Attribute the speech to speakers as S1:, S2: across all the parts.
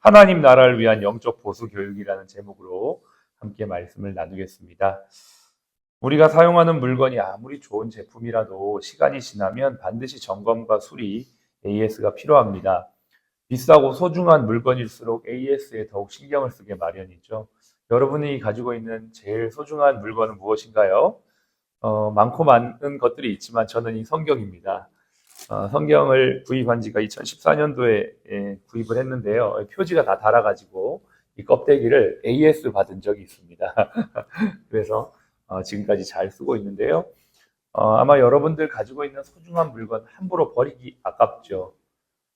S1: 하나님 나라를 위한 영적 보수 교육이라는 제목으로 함께 말씀을 나누겠습니다. 우리가 사용하는 물건이 아무리 좋은 제품이라도 시간이 지나면 반드시 점검과 수리, AS가 필요합니다. 비싸고 소중한 물건일수록 AS에 더욱 신경을 쓰게 마련이죠. 여러분이 가지고 있는 제일 소중한 물건은 무엇인가요? 많고 많은 것들이 있지만 저는 이 성경입니다. 성경을 구입한 지가 2014년도에 구입을 했는데요. 표지가 다 달아가지고 이 껍데기를 AS 받은 적이 있습니다. 그래서 지금까지 잘 쓰고 있는데요. 아마 여러분들 가지고 있는 소중한 물건 함부로 버리기 아깝죠.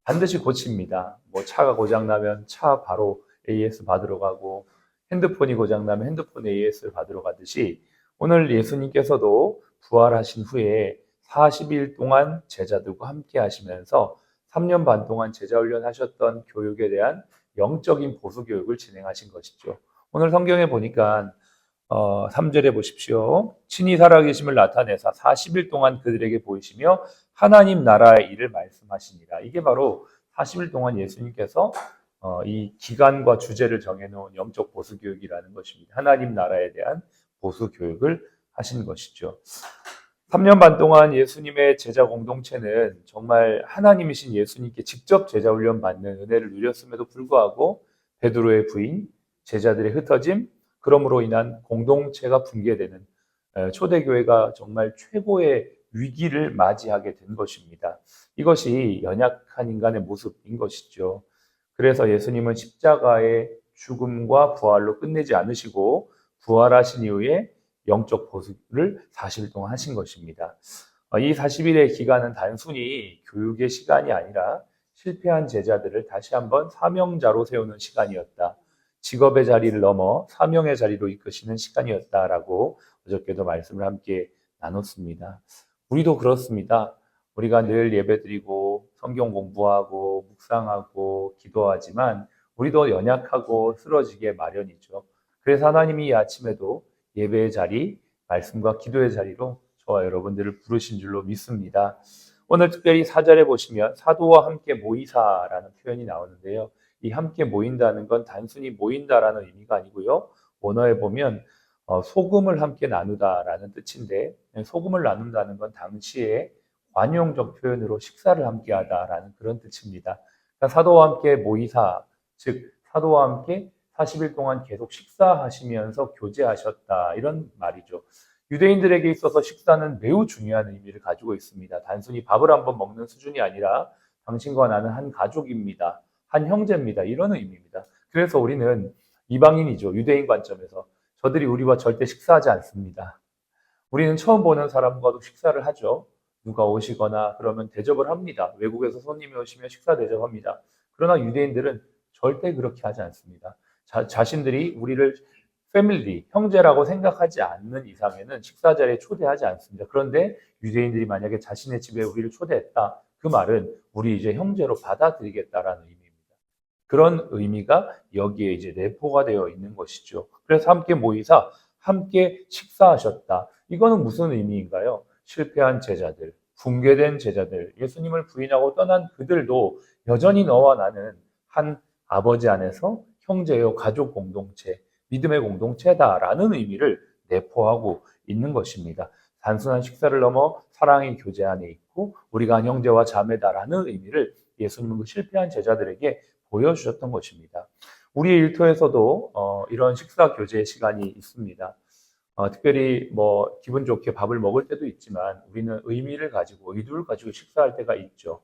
S1: 반드시 고칩니다. 뭐 차가 고장나면 차 바로 AS 받으러 가고 핸드폰이 고장나면 핸드폰 AS를 받으러 가듯이 오늘 예수님께서도 부활하신 후에 40일 동안 제자들과 함께 하시면서 3년 반 동안 제자 훈련하셨던 교육에 대한 영적인 보수 교육을 진행하신 것이죠. 오늘 성경에 보니까 3절에 보십시오. 친히 살아계심을 나타내사 40일 동안 그들에게 보이시며 하나님 나라의 일을 말씀하시니라. 이게 바로 40일 동안 예수님께서 이 기간과 주제를 정해놓은 영적 보수 교육이라는 것입니다. 하나님 나라에 대한 보수 교육을 하신 것이죠. 3년 반 동안 예수님의 제자 공동체는 정말 하나님이신 예수님께 직접 제자 훈련 받는 은혜를 누렸음에도 불구하고 베드로의 부인, 제자들의 흩어짐, 그러므로 인한 공동체가 붕괴되는 초대교회가 정말 최고의 위기를 맞이하게 된 것입니다. 이것이 연약한 인간의 모습인 것이죠. 그래서 예수님은 십자가의 죽음과 부활로 끝내지 않으시고 부활하신 이후에 영적 보수를 40일 동안 하신 것입니다. 이 40일의 기간은 단순히 교육의 시간이 아니라 실패한 제자들을 다시 한번 사명자로 세우는 시간이었다. 직업의 자리를 넘어 사명의 자리로 이끄시는 시간이었다라고 어저께도 말씀을 함께 나눴습니다. 우리도 그렇습니다. 우리가 늘 예배드리고 성경 공부하고 묵상하고 기도하지만 우리도 연약하고 쓰러지게 마련이죠. 그래서 하나님이 이 아침에도 예배의 자리, 말씀과 기도의 자리로 저와 여러분들을 부르신 줄로 믿습니다. 오늘 특별히 4절에 보시면 사도와 함께 모이사라는 표현이 나오는데요. 이 함께 모인다는 건 단순히 모인다라는 의미가 아니고요. 원어에 보면 소금을 함께 나누다라는 뜻인데 소금을 나눈다는 건 당시에 관용적 표현으로 식사를 함께 하다라는 그런 뜻입니다. 그러니까 사도와 함께 모이사, 즉 사도와 함께 40일 동안 계속 식사하시면서 교제하셨다 이런 말이죠. 유대인들에게 있어서 식사는 매우 중요한 의미를 가지고 있습니다. 단순히 밥을 한번 먹는 수준이 아니라 당신과 나는 한 가족입니다. 한 형제입니다. 이런 의미입니다. 그래서 우리는 이방인이죠. 유대인 관점에서. 저들이 우리와 절대 식사하지 않습니다. 우리는 처음 보는 사람과도 식사를 하죠. 누가 오시거나 그러면 대접을 합니다. 외국에서 손님이 오시면 식사 대접합니다. 그러나 유대인들은 절대 그렇게 하지 않습니다. 자신들이 우리를 패밀리, 형제라고 생각하지 않는 이상에는 식사 자리에 초대하지 않습니다. 그런데 유대인들이 만약에 자신의 집에 우리를 초대했다. 그 말은 우리 이제 형제로 받아들이겠다라는 의미입니다. 그런 의미가 여기에 이제 내포가 되어 있는 것이죠. 그래서 함께 모이사 함께 식사하셨다. 이거는 무슨 의미인가요? 실패한 제자들, 붕괴된 제자들, 예수님을 부인하고 떠난 그들도 여전히 너와 나는 한 아버지 안에서 형제요 가족 공동체, 믿음의 공동체다라는 의미를 내포하고 있는 것입니다. 단순한 식사를 넘어 사랑의 교제 안에 있고 우리가 한 형제와 자매다라는 의미를 예수님은 그 실패한 제자들에게 보여주셨던 것입니다. 우리의 일터에서도 이런 식사 교제 시간이 있습니다. 특별히 뭐 기분 좋게 밥을 먹을 때도 있지만 우리는 의미를 가지고 의도를 가지고 식사할 때가 있죠.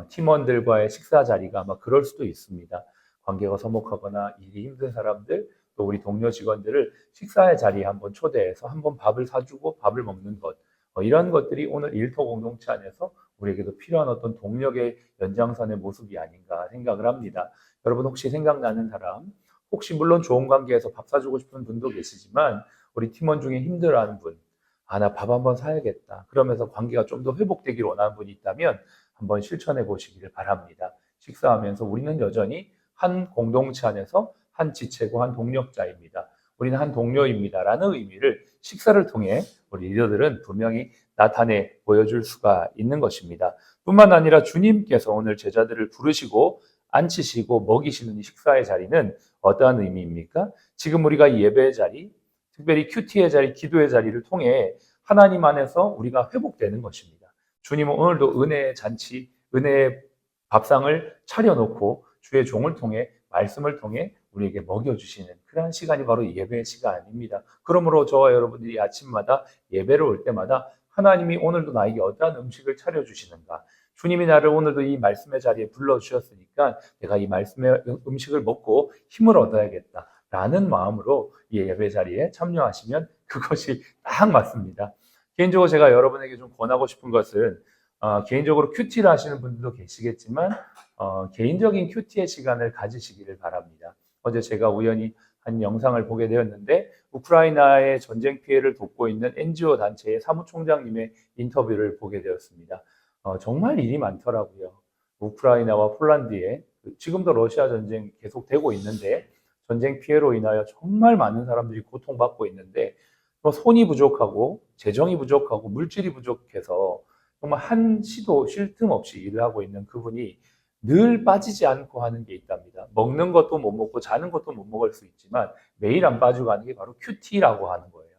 S1: 팀원들과의 식사 자리가 아마 그럴 수도 있습니다. 관계가 서먹하거나 일이 힘든 사람들 또 우리 동료 직원들을 식사의 자리에 한번 초대해서 한번 밥을 사주고 밥을 먹는 것 이런 것들이 오늘 일터 공동체 안에서 우리에게도 필요한 어떤 동력의 연장선의 모습이 아닌가 생각을 합니다. 여러분 혹시 생각나는 사람 혹시 물론 좋은 관계에서 밥 사주고 싶은 분도 계시지만 우리 팀원 중에 힘들어하는 분 나 밥 한번 사야겠다. 그러면서 관계가 좀 더 회복되기를 원하는 분이 있다면 한번 실천해 보시기를 바랍니다. 식사하면서 우리는 여전히 한 공동체 안에서 한 지체고 한 동력자입니다. 우리는 한 동료입니다라는 의미를 식사를 통해 우리 리더들은 분명히 나타내 보여줄 수가 있는 것입니다. 뿐만 아니라 주님께서 오늘 제자들을 부르시고 앉히시고 먹이시는 이 식사의 자리는 어떠한 의미입니까? 지금 우리가 이 예배의 자리, 특별히 큐티의 자리, 기도의 자리를 통해 하나님 안에서 우리가 회복되는 것입니다. 주님은 오늘도 은혜의 잔치, 은혜의 밥상을 차려놓고 주의 종을 통해 말씀을 통해 우리에게 먹여주시는 그러한 시간이 바로 예배의 시간입니다. 그러므로 저와 여러분들이 아침마다 예배를 올 때마다 하나님이 오늘도 나에게 어떠한 음식을 차려주시는가, 주님이 나를 오늘도 이 말씀의 자리에 불러주셨으니까 내가 이 말씀의 음식을 먹고 힘을 얻어야겠다라는 마음으로 이 예배 자리에 참여하시면 그것이 딱 맞습니다. 개인적으로 제가 여러분에게 좀 권하고 싶은 것은 개인적으로 큐티를 하시는 분들도 계시겠지만 개인적인 큐티의 시간을 가지시기를 바랍니다. 어제 제가 우연히 한 영상을 보게 되었는데 우크라이나의 전쟁 피해를 돕고 있는 NGO 단체의 사무총장님의 인터뷰를 보게 되었습니다. 정말 일이 많더라고요. 우크라이나와 폴란드에 지금도 러시아 전쟁 계속되고 있는데 전쟁 피해로 인하여 정말 많은 사람들이 고통받고 있는데 손이 부족하고 재정이 부족하고 물질이 부족해서 정말 한시도 쉴 틈 없이 일을 하고 있는 그분이 늘 빠지지 않고 하는 게 있답니다. 먹는 것도 못 먹고 자는 것도 못 먹을 수 있지만 매일 안 빠지고 하는 게 바로 큐티라고 하는 거예요.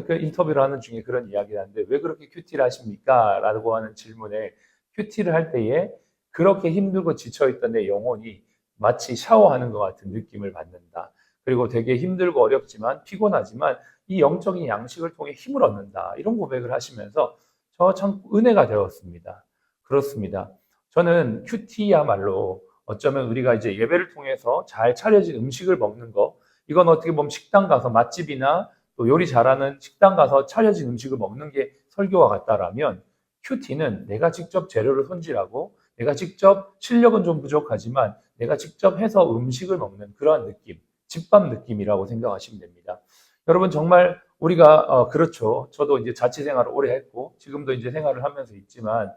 S1: 그 인터뷰를 하는 중에 그런 이야기를 하는데 왜 그렇게 큐티를 하십니까? 라고 하는 질문에 큐티를 할 때에 그렇게 힘들고 지쳐있던 내 영혼이 마치 샤워하는 것 같은 느낌을 받는다. 그리고 되게 힘들고 어렵지만 피곤하지만 이 영적인 양식을 통해 힘을 얻는다. 이런 고백을 하시면서 저 참 은혜가 되었습니다. 그렇습니다. 저는 큐티야말로 어쩌면 우리가 이제 예배를 통해서 잘 차려진 음식을 먹는 거, 이건 어떻게 보면 식당 가서 맛집이나 또 요리 잘하는 식당 가서 차려진 음식을 먹는 게 설교와 같다라면 큐티는 내가 직접 재료를 손질하고 내가 직접 실력은 좀 부족하지만 내가 직접 해서 음식을 먹는 그러한 느낌, 집밥 느낌이라고 생각하시면 됩니다. 여러분 정말 우리가 그렇죠. 저도 이제 자취 생활을 오래 했고 지금도 이제 생활을 하면서 있지만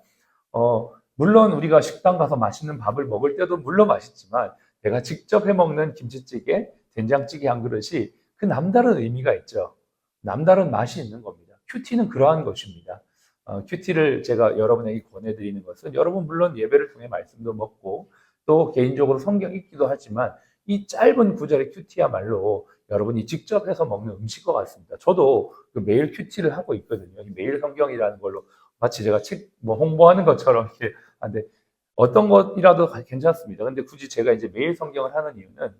S1: 물론 우리가 식당 가서 맛있는 밥을 먹을 때도 물론 맛있지만 내가 직접 해 먹는 김치찌개, 된장찌개 한 그릇이 그 남다른 의미가 있죠. 남다른 맛이 있는 겁니다. 큐티는 그러한 것입니다. 큐티를 제가 여러분에게 권해드리는 것은 여러분 물론 예배를 통해 말씀도 먹고 또 개인적으로 성경 읽기도 하지만 이 짧은 구절의 큐티야말로 여러분이 직접 해서 먹는 음식과 같습니다. 저도 매일 큐티를 하고 있거든요. 매일 성경이라는 걸로 마치 제가 책 홍보하는 것처럼 이렇게 하는데 어떤 것이라도 괜찮습니다. 근데 굳이 제가 이제 매일 성경을 하는 이유는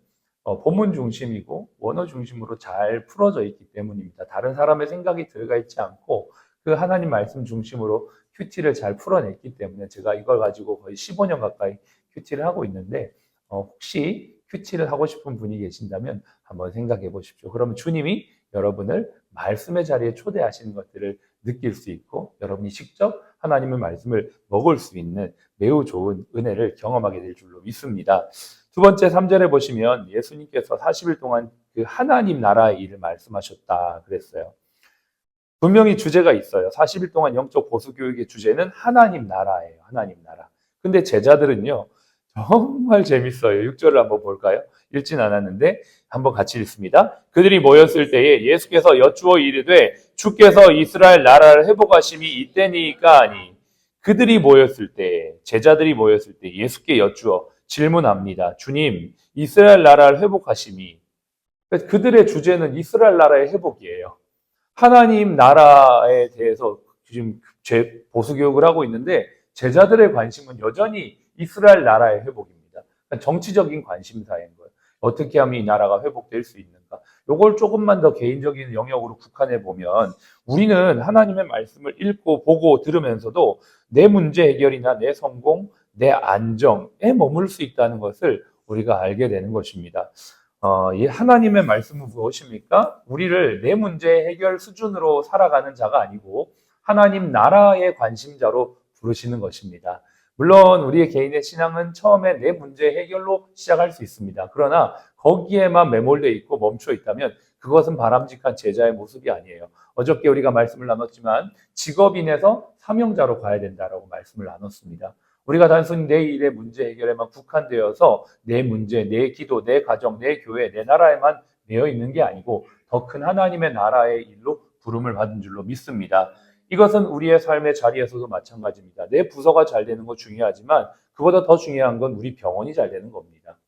S1: 본문 중심이고 원어 중심으로 잘 풀어져 있기 때문입니다. 다른 사람의 생각이 들어가 있지 않고 그 하나님 말씀 중심으로 큐티를 잘 풀어냈기 때문에 제가 이걸 가지고 거의 15년 가까이 큐티를 하고 있는데 혹시 큐티를 하고 싶은 분이 계신다면 한번 생각해 보십시오. 그러면 주님이 여러분을 말씀의 자리에 초대하시는 것들을 느낄 수 있고 여러분이 직접 하나님의 말씀을 먹을 수 있는 매우 좋은 은혜를 경험하게 될 줄로 믿습니다. 두 번째 3절에 보시면 예수님께서 40일 동안 그 하나님 나라의 일을 말씀하셨다 그랬어요. 분명히 주제가 있어요. 40일 동안 영적 보수 교육의 주제는 하나님 나라예요. 하나님 나라. 근데 제자들은요. 정말 재밌어요. 6절을 한번 볼까요? 읽진 않았는데 한번 같이 읽습니다. 그들이 모였을 때에 예수께서 여쭈어 이르되 주께서 이스라엘 나라를 회복하심이 이때니까 아니. 그들이 모였을 때, 제자들이 모였을 때 예수께 여쭈어 질문합니다. 주님, 이스라엘 나라를 회복하심이. 그들의 주제는 이스라엘 나라의 회복이에요. 하나님 나라에 대해서 지금 보수 교육을 하고 있는데 제자들의 관심은 여전히 이스라엘 나라의 회복입니다. 그러니까 정치적인 관심사인 거예요. 어떻게 하면 이 나라가 회복될 수 있는가? 이걸 조금만 더 개인적인 영역으로 국한해 보면 우리는 하나님의 말씀을 읽고 보고 들으면서도 내 문제 해결이나 내 성공, 내 안정에 머물 수 있다는 것을 우리가 알게 되는 것입니다. 이 하나님의 말씀은 무엇입니까? 우리를 내 문제 해결 수준으로 살아가는 자가 아니고 하나님 나라의 관심자로 부르시는 것입니다. 물론 우리의 개인의 신앙은 처음에 내 문제 해결로 시작할 수 있습니다. 그러나 거기에만 매몰되어 있고 멈춰 있다면 그것은 바람직한 제자의 모습이 아니에요. 어저께 우리가 말씀을 나눴지만 직업인에서 사명자로 가야 된다라고 말씀을 나눴습니다. 우리가 단순히 내 일의 문제 해결에만 국한되어서 내 문제, 내 기도, 내 가정, 내 교회, 내 나라에만 매여 있는 게 아니고 더 큰 하나님의 나라의 일로 부름을 받은 줄로 믿습니다. 이것은 우리의 삶의 자리에서도 마찬가지입니다. 내 부서가 잘 되는 거 중요하지만 그보다 더 중요한 건 우리 병원이 잘 되는 겁니다.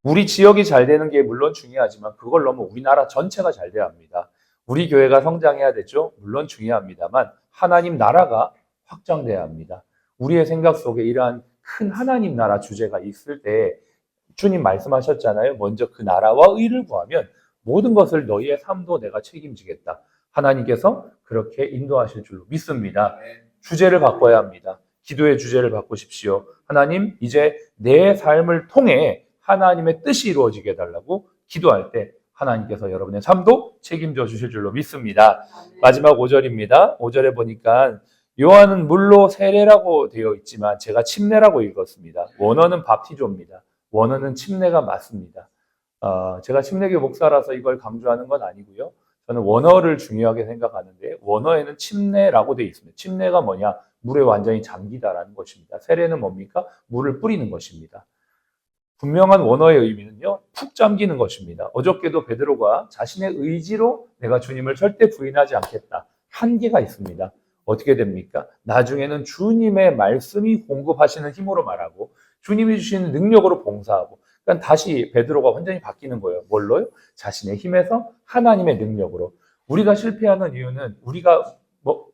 S1: 우리 지역이 잘 되는 게 물론 중요하지만 그걸 넘어 우리나라 전체가 잘 돼야 합니다. 우리 교회가 성장해야 되죠. 물론 중요합니다만 하나님 나라가 확장돼야 합니다. 우리의 생각 속에 이러한 큰 하나님 나라 주제가 있을 때 주님 말씀하셨잖아요. 먼저 그 나라와 의를 구하면 모든 것을 너희의 삶도 내가 책임지겠다. 하나님께서 그렇게 인도하실 줄로 믿습니다. 주제를 바꿔야 합니다. 기도의 주제를 바꾸십시오. 하나님, 이제 내 삶을 통해 하나님의 뜻이 이루어지게 해달라고 기도할 때 하나님께서 여러분의 삶도 책임져 주실 줄로 믿습니다. 마지막 5절입니다. 5절에 보니까 요한은 물로 세례라고 되어 있지만 제가 침례라고 읽었습니다. 원어는 밥티조입니다. 원어는 침례가 맞습니다. 제가 침례교 목사라서 이걸 강조하는 건 아니고요. 저는 원어를 중요하게 생각하는데 원어에는 침례라고 되어 있습니다. 침례가 뭐냐? 물에 완전히 잠기다라는 것입니다. 세례는 뭡니까? 물을 뿌리는 것입니다. 분명한 원어의 의미는요, 푹 잠기는 것입니다. 어저께도 베드로가 자신의 의지로 내가 주님을 절대 부인하지 않겠다. 한계가 있습니다. 어떻게 됩니까? 나중에는 주님의 말씀이 공급하시는 힘으로 말하고 주님이 주시는 능력으로 봉사하고 그러니까 다시 베드로가 완전히 바뀌는 거예요. 뭘로요? 자신의 힘에서 하나님의 능력으로. 우리가 실패하는 이유는 우리가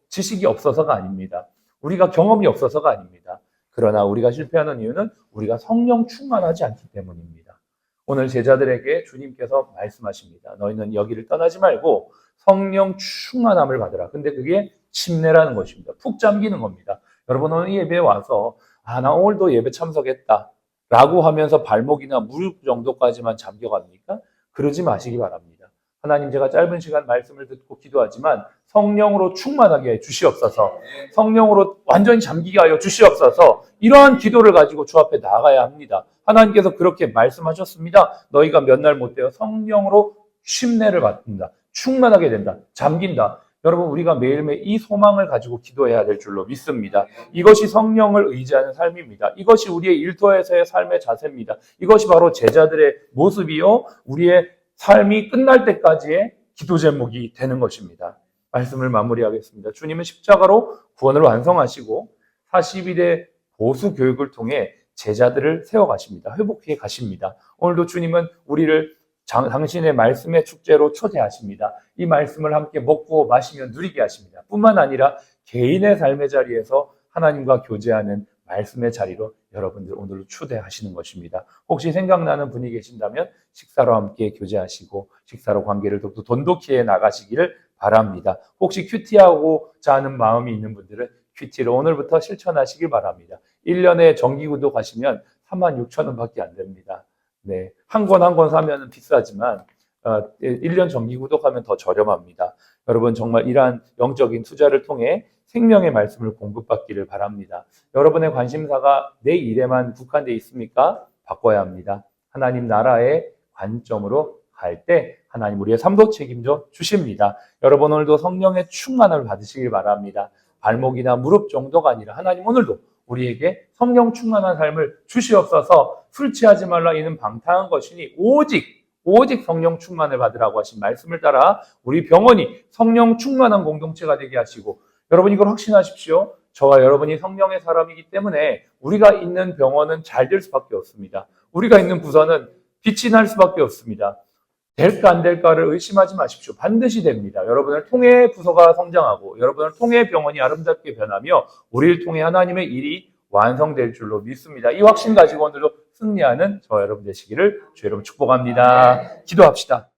S1: 지식이 없어서가 아닙니다. 우리가 경험이 없어서가 아닙니다. 그러나 우리가 실패하는 이유는 우리가 성령 충만하지 않기 때문입니다. 오늘 제자들에게 주님께서 말씀하십니다. 너희는 여기를 떠나지 말고 성령 충만함을 받으라. 근데 그게 침례라는 것입니다. 푹 잠기는 겁니다. 여러분 오늘 이 예배에 와서 나 오늘도 예배 참석했다 라고 하면서 발목이나 무릎 정도까지만 잠겨갑니까? 그러지 마시기 바랍니다. 하나님, 제가 짧은 시간 말씀을 듣고 기도하지만 성령으로 충만하게 해 주시옵소서. 성령으로 완전히 잠기게 하여 주시옵소서. 이러한 기도를 가지고 주 앞에 나가야 합니다. 하나님께서 그렇게 말씀하셨습니다. 너희가 몇 날 못 되어 성령으로 침례를 받는다. 충만하게 된다. 잠긴다. 여러분, 우리가 매일매일 이 소망을 가지고 기도해야 될 줄로 믿습니다. 이것이 성령을 의지하는 삶입니다. 이것이 우리의 일터에서의 삶의 자세입니다. 이것이 바로 제자들의 모습이요, 우리의 삶이 끝날 때까지의 기도 제목이 되는 것입니다. 말씀을 마무리하겠습니다. 주님은 십자가로 구원을 완성하시고 40일의 보수 교육을 통해 제자들을 세워가십니다. 회복해 가십니다. 오늘도 주님은 우리를 당신의 말씀의 축제로 초대하십니다. 이 말씀을 함께 먹고 마시며 누리게 하십니다. 뿐만 아니라 개인의 삶의 자리에서 하나님과 교제하는 말씀의 자리로 여러분들 오늘로 초대하시는 것입니다. 혹시 생각나는 분이 계신다면 식사로 함께 교제하시고 식사로 관계를 더욱더 돈독히 해 나가시기를 바랍니다. 혹시 큐티하고자 하는 마음이 있는 분들은 큐티를 오늘부터 실천하시길 바랍니다. 1년에 정기구독 하시면 36,000원 밖에 안 됩니다. 네, 한 권 한 권 사면 비싸지만 1년 정기 구독하면 더 저렴합니다. 여러분 정말 이러한 영적인 투자를 통해 생명의 말씀을 공급받기를 바랍니다. 여러분의 관심사가 내 일에만 국한되어 있습니까? 바꿔야 합니다. 하나님 나라의 관점으로 갈 때 하나님 우리의 삶도 책임져 주십니다. 여러분 오늘도 성령의 충만함을 받으시길 바랍니다. 발목이나 무릎 정도가 아니라 하나님 오늘도 우리에게 성령 충만한 삶을 주시옵소서. 술 취하지 말라 이는 방탕한 것이니 오직 성령 충만을 받으라고 하신 말씀을 따라 우리 병원이 성령 충만한 공동체가 되게 하시고 여러분 이걸 확신하십시오. 저와 여러분이 성령의 사람이기 때문에 우리가 있는 병원은 잘 될 수밖에 없습니다. 우리가 있는 부서는 빛이 날 수밖에 없습니다. 될까 안 될까를 의심하지 마십시오. 반드시 됩니다. 여러분을 통해 부서가 성장하고 여러분을 통해 병원이 아름답게 변하며 우리를 통해 하나님의 일이 완성될 줄로 믿습니다. 이 확신 가지고 오늘도 승리하는 저와 여러분 되시기를 주 여러분 축복합니다. 기도합시다.